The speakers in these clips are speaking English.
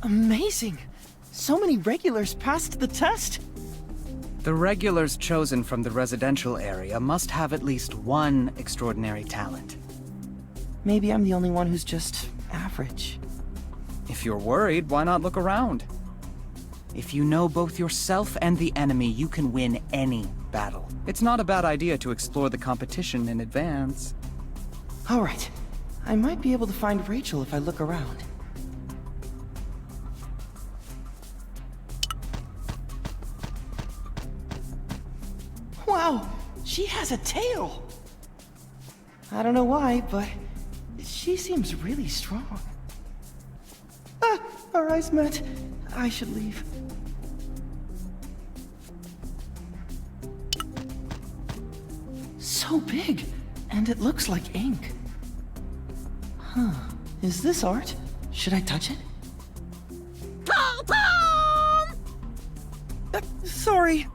Amazing! So many regulars passed the test! The regulars chosen from the residential area must have at least one extraordinary talent. Maybe I'm the only one who's just average. If you're worried, why not look around? If you know both yourself and the enemy, you can win any battle. It's not a bad idea to explore the competition in advance. Alright, I might be able to find Rachel if I look around. Wow, she has a tail! I don't know why, but she seems really strong. Ah, our eyes met. I should leave. So big, and it looks like ink. Huh, is this art? Should I touch it? Pom-pom! Sorry.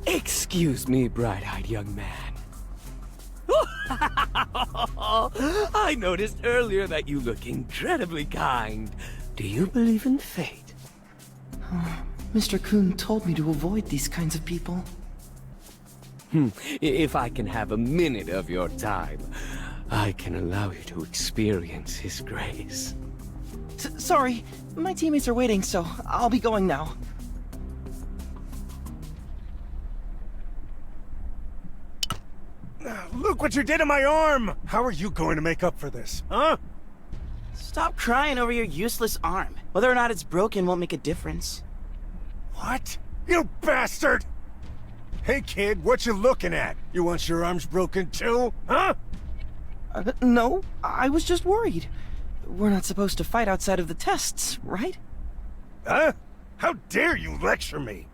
Excuse me, bright-eyed young man. I noticed earlier that you look incredibly kind. Do you believe in fate? Mr. Kuhn told me to avoid these kinds of people. If I can have a minute of your time, I can allow you to experience his grace. Sorry, my teammates are waiting, so I'll be going now. Look what you did to my arm! How are you going to make up for this, huh? Stop crying over your useless arm. Whether or not it's broken won't make a difference. What? You bastard! Hey kid, what you looking at? You want your arms broken too, huh? No, I was just worried. We're not supposed to fight outside of the tests, right? Huh? How dare you lecture me?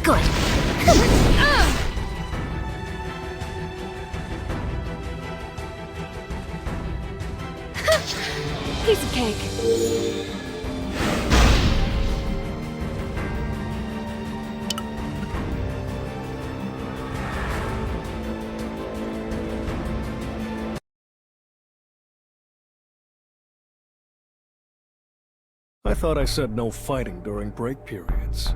Good. Piece of cake. I thought I said no fighting during break periods.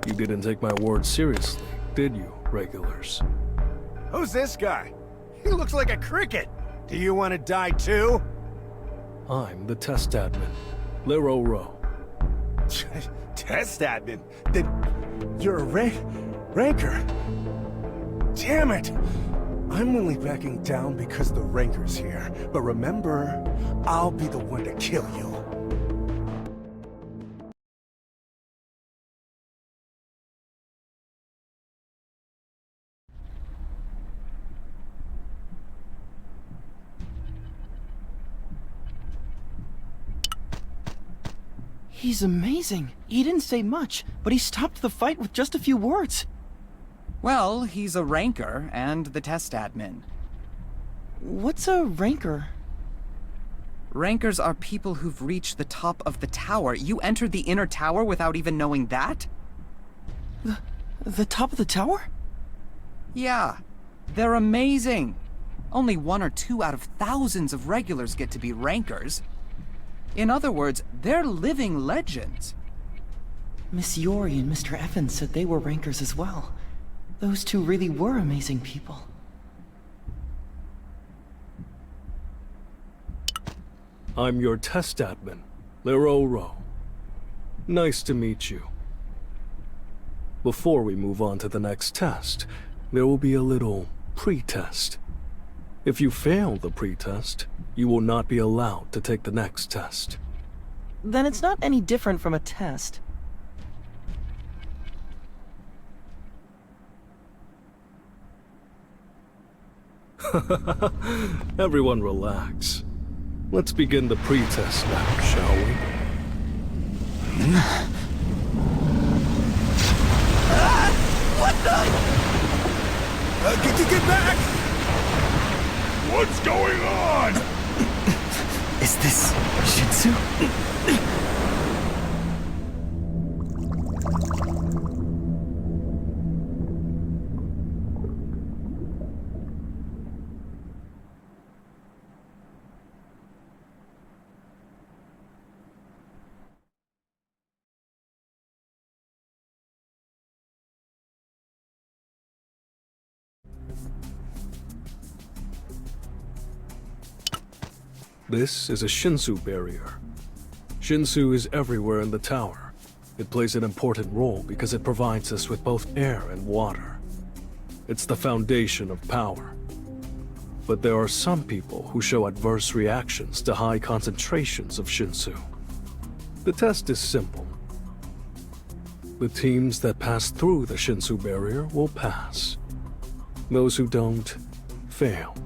You didn't take my words seriously, did you, regulars? Who's this guy? He looks like a cricket. Do you want to die too? I'm the test admin, Lero Rowe. Test admin? Then you're a ranker. Damn it! I'm only backing down because the ranker's here. But remember, I'll be the one to kill you. He's amazing. He didn't say much, but he stopped the fight with just a few words. Well, he's a ranker and the test admin. What's a ranker? Rankers are people who've reached the top of the tower. You entered the inner tower without even knowing that? The top of the tower? Yeah, they're amazing. Only 1 or 2 out of thousands of regulars get to be rankers. In other words, they're living legends. Miss Yori and Mr. Evans said they were rankers as well. Those two really were amazing people. I'm your test admin, Lero Rowe. Nice to meet you. Before we move on to the next test, there will be a little pre-test. If you fail the pre-test, you will not be allowed to take the next test. Then it's not any different from a test. Everyone relax. Let's begin the pre-test now, shall we? Get back! What's going on? Is this Shinsu? This is a Shinsu barrier. Shinsu is everywhere in the tower. It plays an important role because it provides us with both air and water. It's the foundation of power. But there are some people who show adverse reactions to high concentrations of Shinsu. The test is simple. The teams that pass through the Shinsu barrier will pass. Those who don't, fail.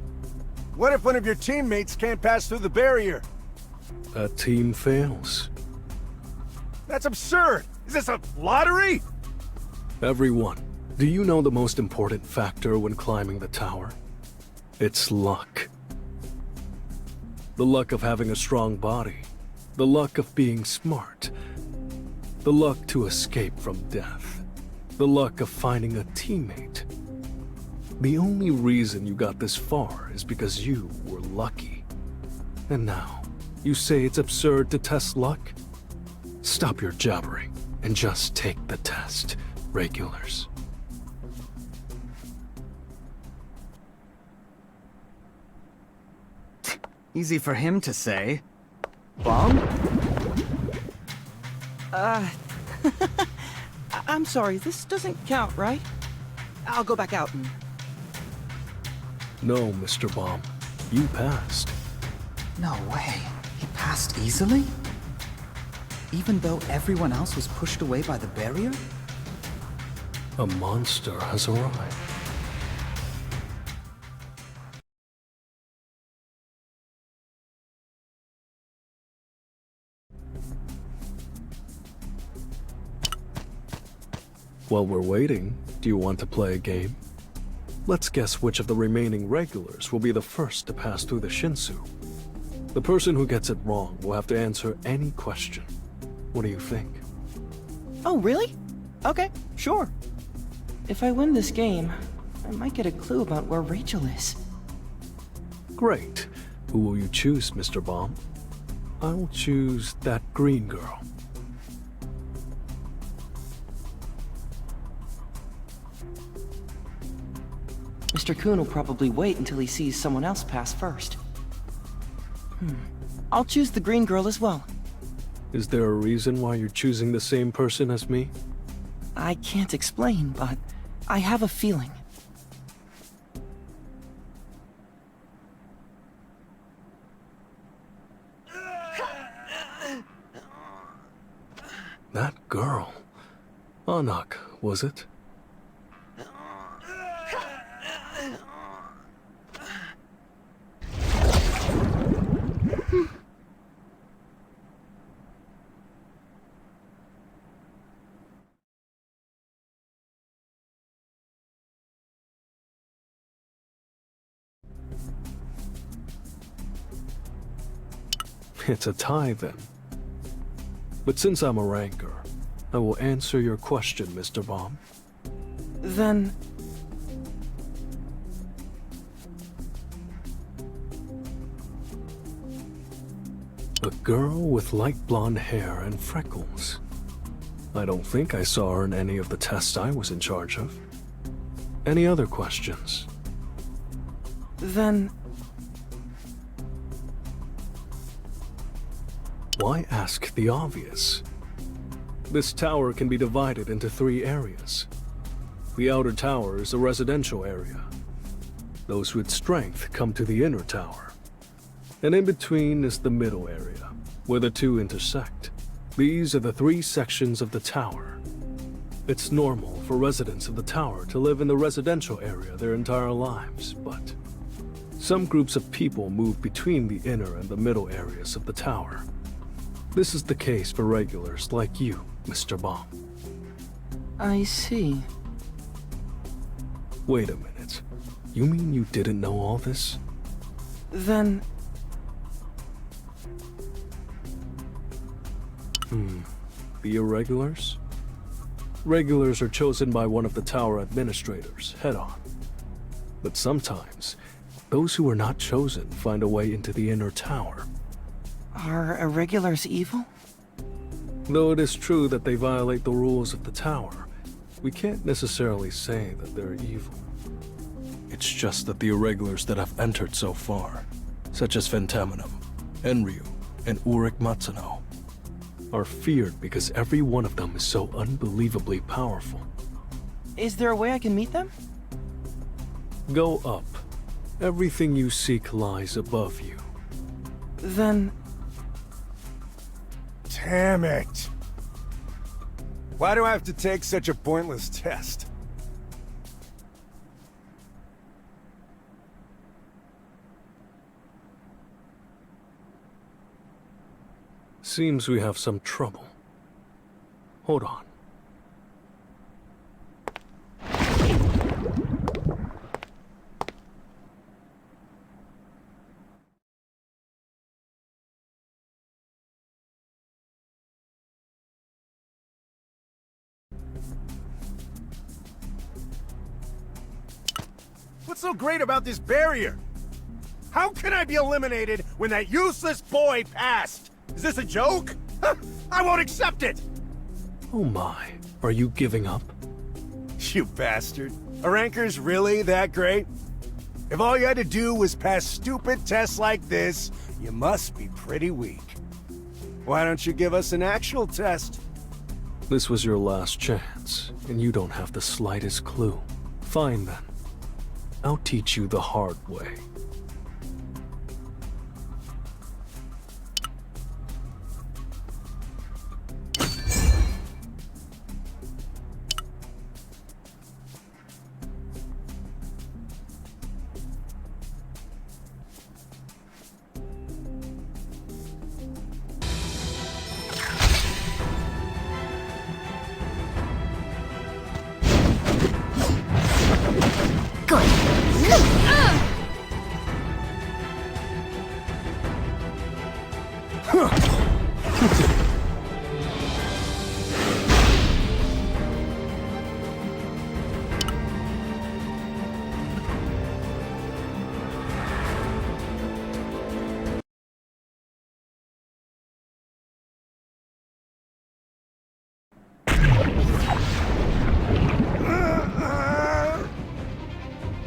What if one of your teammates can't pass through the barrier? That team fails. That's absurd! Is this a lottery? Everyone, do you know the most important factor when climbing the tower? It's luck. The luck of having a strong body. The luck of being smart. The luck to escape from death. The luck of finding a teammate. The only reason you got this far is because you were lucky. And now, you say it's absurd to test luck? Stop your jabbering and just take the test, regulars. Easy for him to say. Bomb? I'm sorry, this doesn't count, right? I'll go back out and... No, Mr. Bomb. You passed. No way. He passed easily? Even though everyone else was pushed away by the barrier? A monster has arrived. While we're waiting, do you want to play a game? Let's guess which of the remaining regulars will be the first to pass through the Shinsu. The person who gets it wrong will have to answer any question. What do you think? Oh, really? Okay, sure. If I win this game, I might get a clue about where Rachel is. Great. Who will you choose, Mr. Bomb? I'll choose that green girl. Mr. Kun will probably wait until he sees someone else pass first. I'll choose the green girl as well. Is there a reason why you're choosing the same person as me? I can't explain, but I have a feeling. That girl. Anak, was it? It's a tie then. But since I'm a ranker, I will answer your question, Mr. Bomb. Then... A girl with light blonde hair and freckles. I don't think I saw her in any of the tests I was in charge of. Any other questions? Then... Why ask the obvious? This tower can be divided into 3 areas. The outer tower is a residential area. Those with strength come to the inner tower. And in between is the middle area, where the 2 intersect. These are the 3 sections of the tower. It's normal for residents of the tower to live in the residential area their entire lives, but Some groups of people move between the inner and the middle areas of the tower. This is the case for regulars like you, Mr. Baum. I see. Wait a minute. You mean you didn't know all this? Then... The irregulars? Regulars are chosen by one of the tower administrators, head on. But sometimes, those who are not chosen find a way into the inner tower. Are irregulars evil? Though it is true that they violate the rules of the tower, we can't necessarily say that they're evil. It's just that the irregulars that have entered so far, such as Phantaminum, Enryu, and Ulrich Matsuno, are feared because every one of them is so unbelievably powerful. Is there a way I can meet them? Go up. Everything you seek lies above you. Then... Damn it! Why do I have to take such a pointless test? Seems we have some trouble. Hold on. What's so great about this barrier? How can I be eliminated when that useless boy passed? Is this a joke? I won't accept it! Oh my, are you giving up? You bastard. Are rankers really that great? If all you had to do was pass stupid tests like this, you must be pretty weak. Why don't you give us an actual test? This was your last chance, and you don't have the slightest clue. Fine then. I'll teach you the hard way.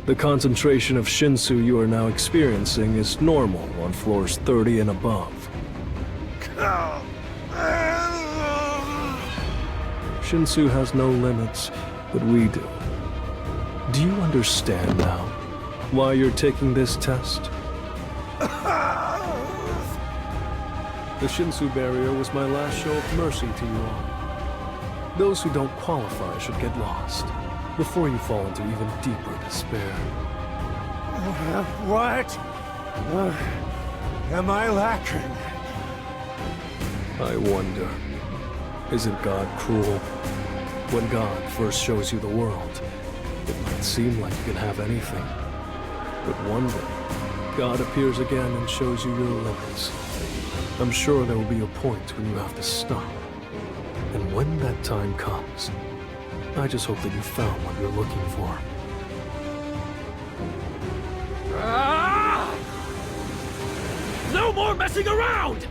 The concentration of Shinsu you are now experiencing is normal on floors 30 and above. Shinsu has no limits, but we do. Do you understand now why you're taking this test? The Shinsu barrier was my last show of mercy to you all. Those who don't qualify should get lost before you fall into even deeper despair. What? Am I lacking? I wonder, isn't God cruel? When God first shows you the world, it might seem like you can have anything. But one day, God appears again and shows you your limits. I'm sure there will be a point when you have to stop. And when that time comes, I just hope that you found what you're looking for. No more messing around!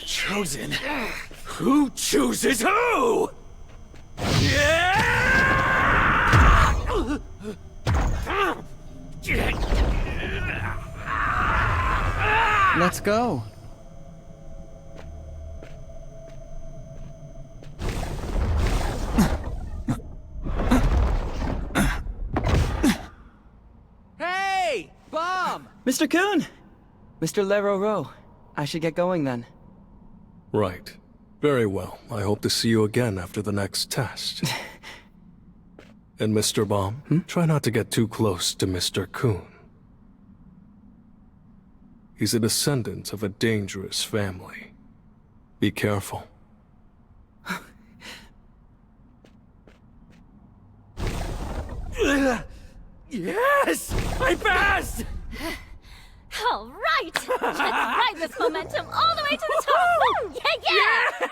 Chosen? Who chooses who? Let's go. Hey! Bomb! Mr. Kuhn! Mr. Leroro, I should get going then. Right. Very well. I hope to see you again after the next test. And Mr. Baum, try not to get too close to Mr. Kuhn. He's a descendant of a dangerous family. Be careful. Yes! I passed! All right! Let's ride this momentum all the way to the top! Woo! Yeah!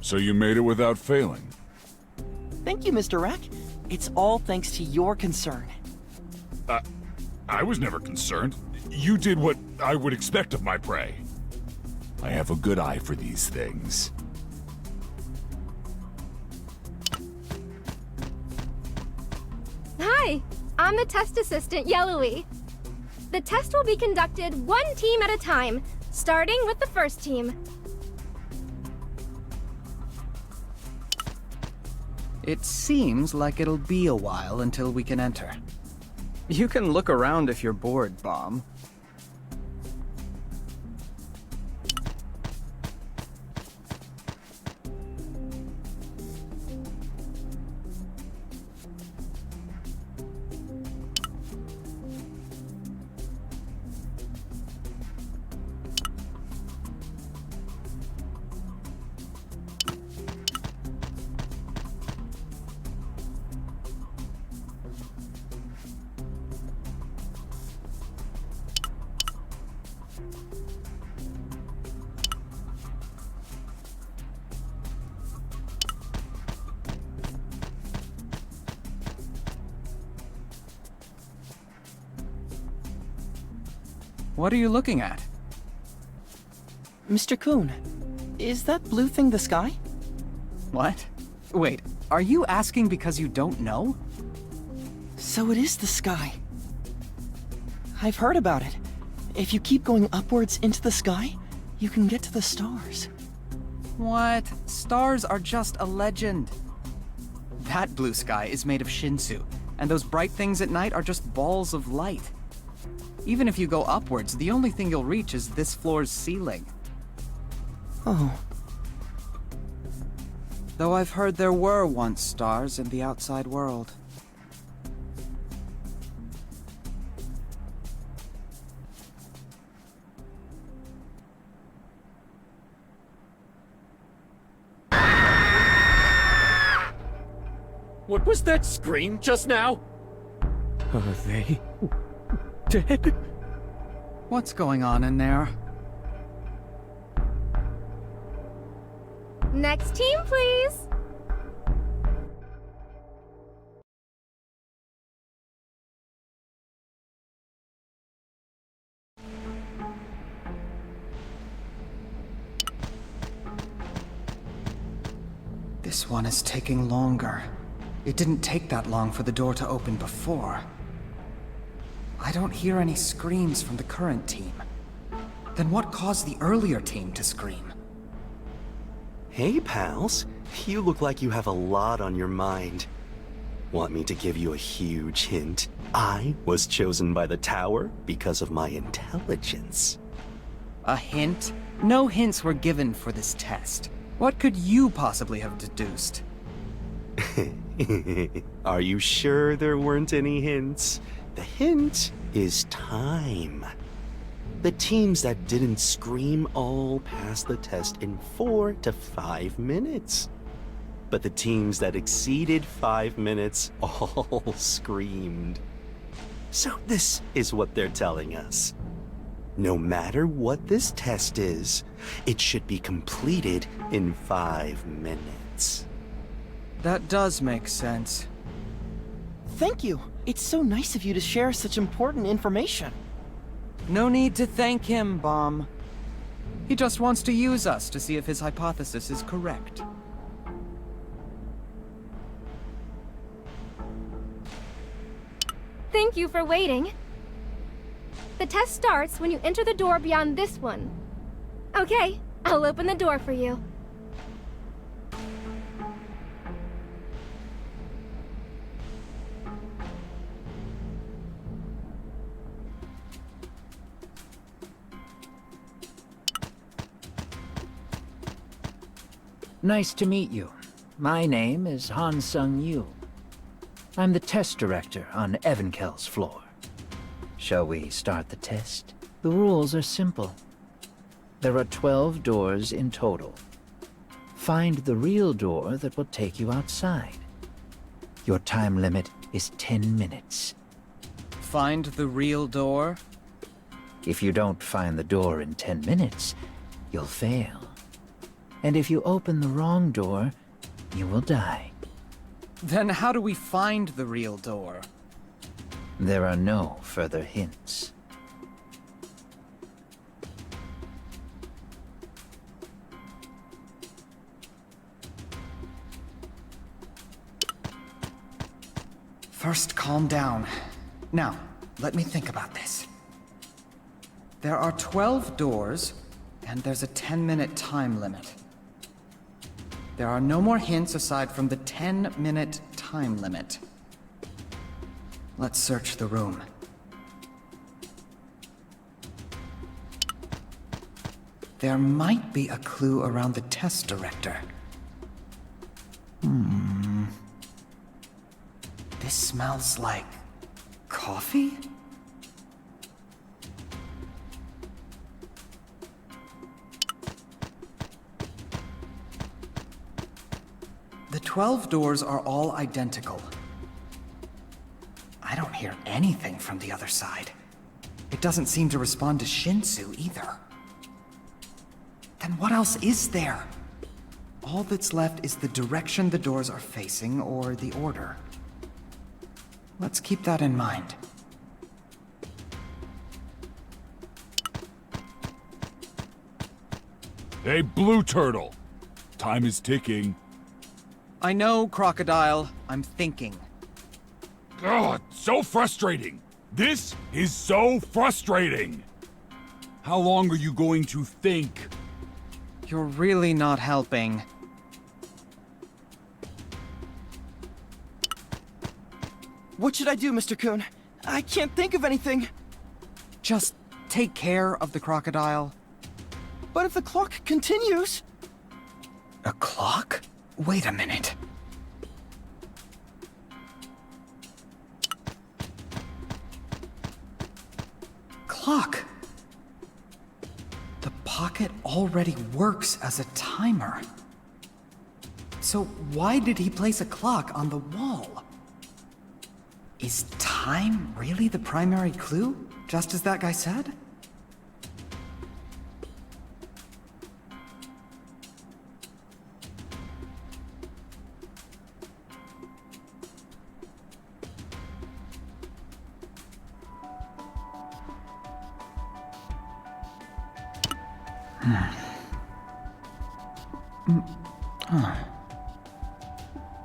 So you made it without failing. Thank you, Mr. Rack. It's all thanks to your concern. I was never concerned. You did what I would expect of my prey. I have a good eye for these things. Hi, I'm the test assistant, Yellowy. The test will be conducted one team at a time, starting with the first team. It seems like it'll be a while until we can enter. You can look around if you're bored, Baum. What are you looking at? Mr. Kuhn, is that blue thing the sky? What? Wait, are you asking because you don't know? So it is the sky. I've heard about it. If you keep going upwards into the sky, you can get to the stars. What? Stars are just a legend. That blue sky is made of Shinsu, and those bright things at night are just balls of light. Even if you go upwards, the only thing you'll reach is this floor's ceiling. Oh. Though I've heard there were once stars in the outside world. What was that scream just now? Are they dead? What's going on in there? Next team, please. This one is taking longer. It didn't take that long for the door to open before. I don't hear any screams from the current team. Then what caused the earlier team to scream? Hey, pals. You look like you have a lot on your mind. Want me to give you a huge hint? I was chosen by the tower because of my intelligence. A hint? No hints were given for this test. What could you possibly have deduced? Are you sure there weren't any hints? The hint is time. The teams that didn't scream all passed the test in 4 to 5 minutes. But the teams that exceeded 5 minutes all screamed. So this is what they're telling us. No matter what this test is, it should be completed in 5 minutes. That does make sense. Thank you. It's so nice of you to share such important information. No need to thank him, Bomb. He just wants to use us to see if his hypothesis is correct. Thank you for waiting. The test starts when you enter the door beyond this one. Okay, I'll open the door for you. Nice to meet you. My name is Han Sung-yu. I'm the test director on Evankel's floor. Shall we start the test? The rules are simple. There are 12 doors in total. Find the real door that will take you outside. Your time limit is 10 minutes. Find the real door? If you don't find the door in 10 minutes, you'll fail. And if you open the wrong door, you will die. Then how do we find the real door? There are no further hints. First, calm down. Now, let me think about this. There are 12 doors, and there's a 10-minute time limit. There are no more hints aside from the 10-minute time limit. Let's search the room. There might be a clue around the test director. This smells like coffee? The 12 doors are all identical. I don't hear anything from the other side. It doesn't seem to respond to Shinsu either. Then what else is there? All that's left is the direction the doors are facing or the order. Let's keep that in mind. Hey, Blue Turtle. Time is ticking. I know, Crocodile. I'm thinking. Ugh, so frustrating. This is so frustrating. How long are you going to think? You're really not helping. What should I do, Mr. Kun? I can't think of anything. Just take care of the crocodile. But if the clock continues... A clock? Wait a minute. Clock. The pocket already works as a timer. So why did he place a clock on the wall? Is time really the primary clue, just as that guy said?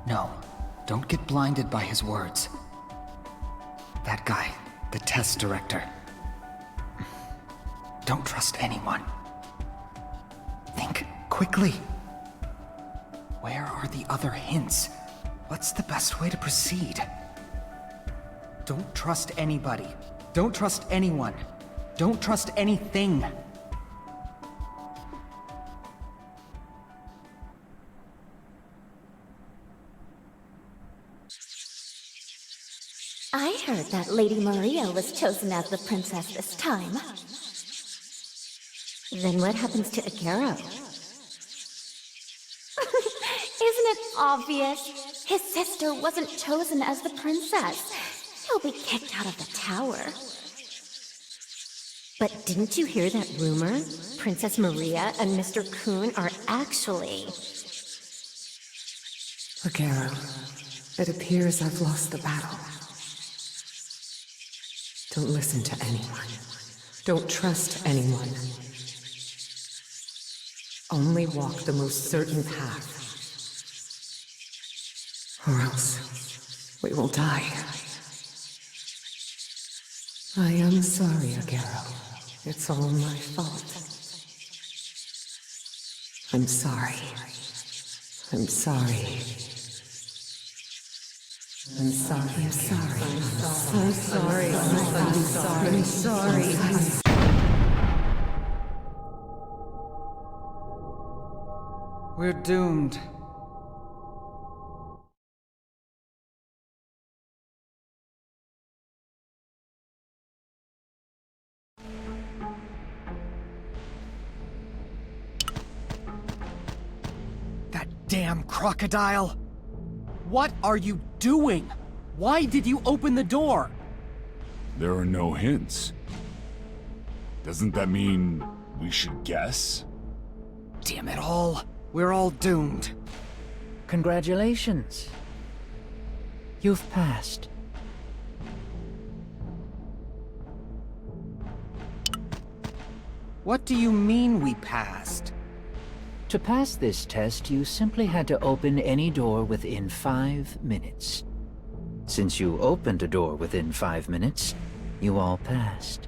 No, don't get blinded by his words. That guy, the test director. Don't trust anyone. Think quickly. Where are the other hints? What's the best way to proceed? Don't trust anybody. Don't trust anyone. Don't trust anything. heard that Lady Maria was chosen as the princess this time. Then what happens to Agero? Isn't it obvious? His sister wasn't chosen as the princess. He'll be kicked out of the tower. But didn't you hear that rumor? Princess Maria and Mr. Kun are actually... Agero, it appears I've lost the battle. Don't listen to anyone. Don't trust anyone. Only walk the most certain path. Or else, we will die. I am sorry, Agero. It's all my fault. I'm sorry. I'm sorry. I'm sorry. I'm sorry. I'm sorry. I'm sorry. I'm sorry. We're doomed. That damn crocodile! What are you doing? Why did you open the door? There are no hints. Doesn't that mean we should guess? Damn it all. We're all doomed. Congratulations. You've passed. What do you mean we passed? To pass this test, you simply had to open any door within 5 minutes. Since you opened a door within 5 minutes, you all passed.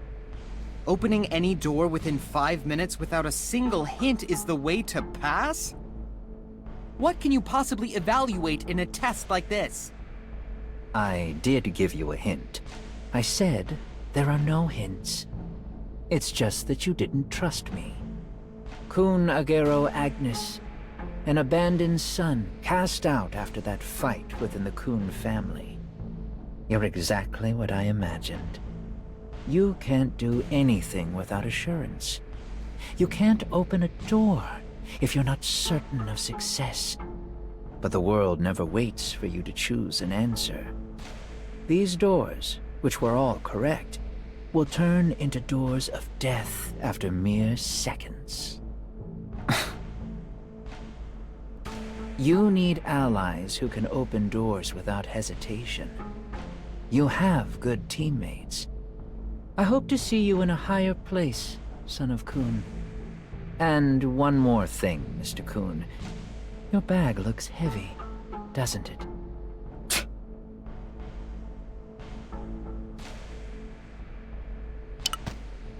Opening any door within 5 minutes without a single hint is the way to pass? What can you possibly evaluate in a test like this? I did give you a hint. I said there are no hints. It's just that you didn't trust me. Kun Agero Agnes, an abandoned son cast out after that fight within the Kun family. You're exactly what I imagined. You can't do anything without assurance. You can't open a door if you're not certain of success. But the world never waits for you to choose an answer. These doors, which were all correct, will turn into doors of death after mere seconds. You need allies who can open doors without hesitation. You have good teammates. I hope to see you in a higher place, son of Kun. And one more thing, Mr. Kun. Your bag looks heavy, doesn't it?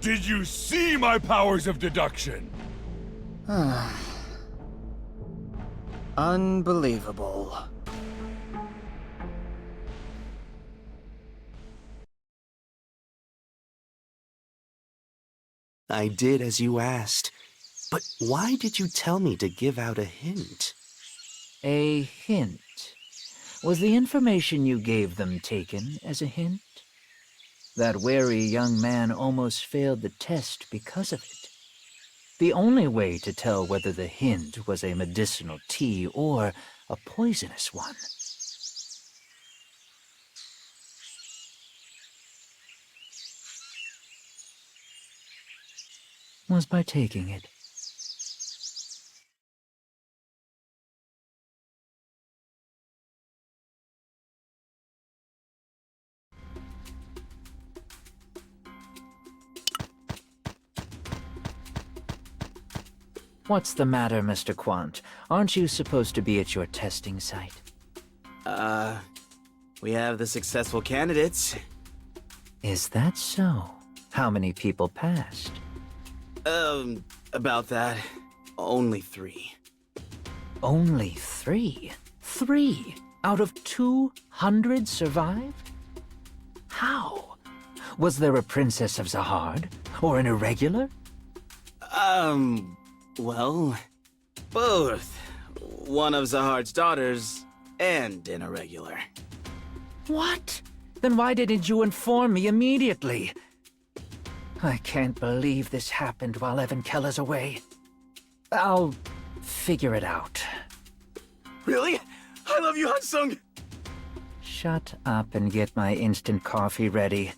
Did you see my powers of deduction? Unbelievable. I did as you asked. But why did you tell me to give out a hint? A hint? Was the information you gave them taken as a hint? That wary young man almost failed the test because of it. The only way to tell whether the hint was a medicinal tea or a poisonous one was by taking it. What's the matter, Mr. Quant? Aren't you supposed to be at your testing site? We have the successful candidates. Is that so? How many people passed? About that. Only 3. Only 3? 3 out of 200 survived? How? Was there a Princess of Zahard? Or an irregular? Well, both. One of Zahard's daughters and an irregular. What? Then why didn't you inform me immediately? I can't believe this happened while Evankel is away. I'll figure it out. Really? I love you, Hansung! Shut up and get my instant coffee ready.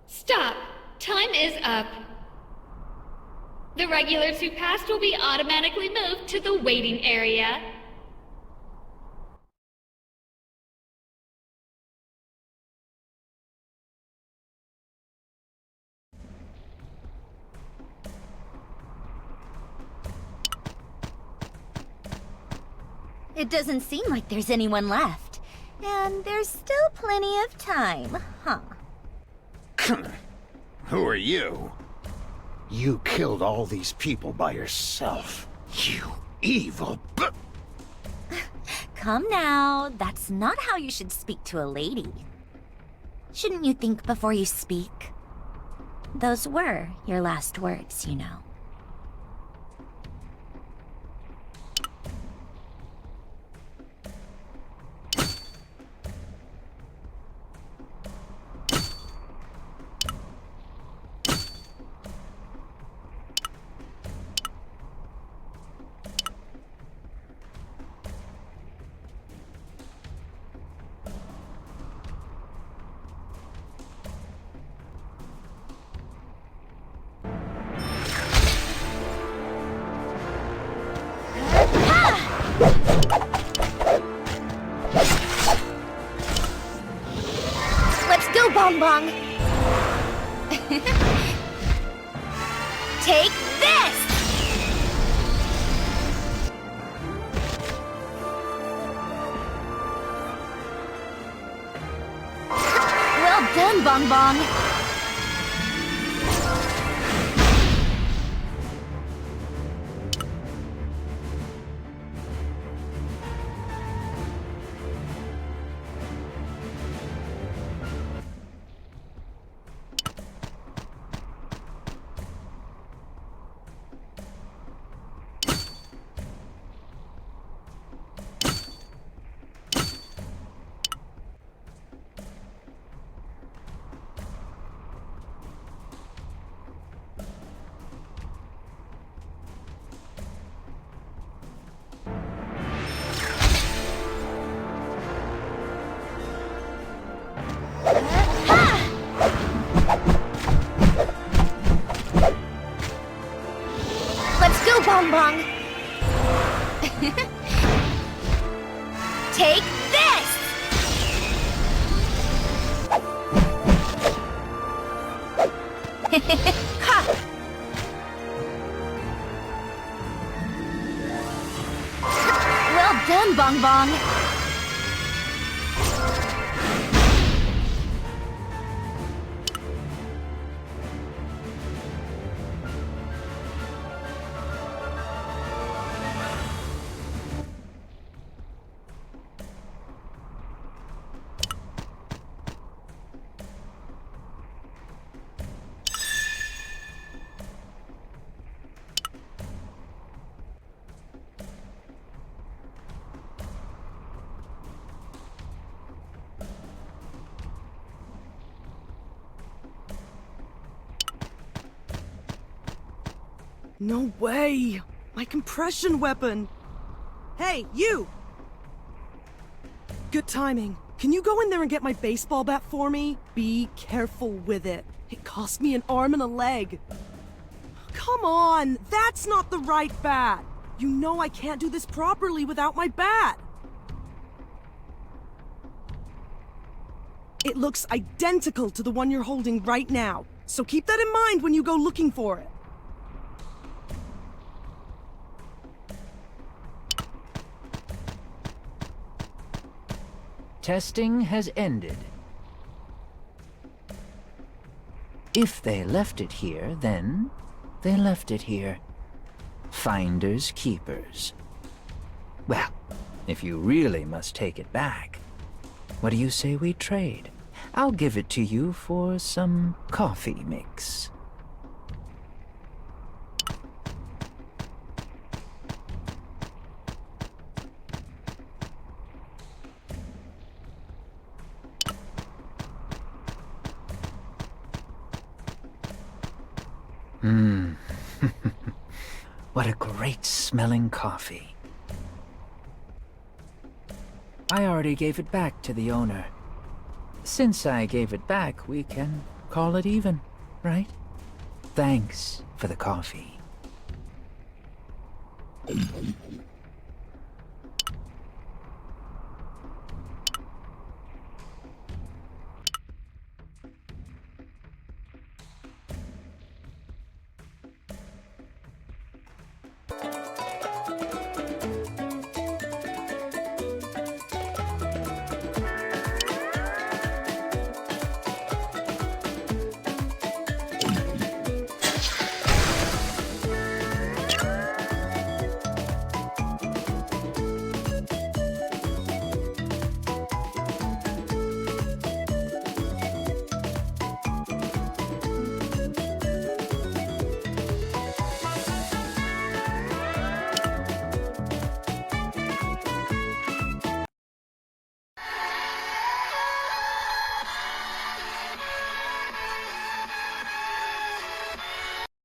Stop! Time is up. The regulars who passed will be automatically moved to the waiting area. It doesn't seem like there's anyone left. And there's still plenty of time, huh? Who are you? You killed all these people by yourself. You evil Come now, that's not how you should speak to a lady. Shouldn't you think before you speak? Those were your last words, you know. Bong Bong! Take this! Well done, Bong Bong! Bong Bong! Take this! Ha! Well done, Bong Bong! No way! My compression weapon! Hey, you! Good timing. Can you go in there and get my baseball bat for me? Be careful with it. It cost me an arm and a leg. Come on! That's not the right bat! You know I can't do this properly without my bat! It looks identical to the one you're holding right now, so keep that in mind when you go looking for it. Testing has ended. If they left it here, then they left it here. Finders keepers. Well, if you really must take it back, what do you say we trade? I'll give it to you for some coffee mix. Mmm. What a great smelling coffee. I already gave it back to the owner. Since I gave it back, we can call it even, right? Thanks for the coffee.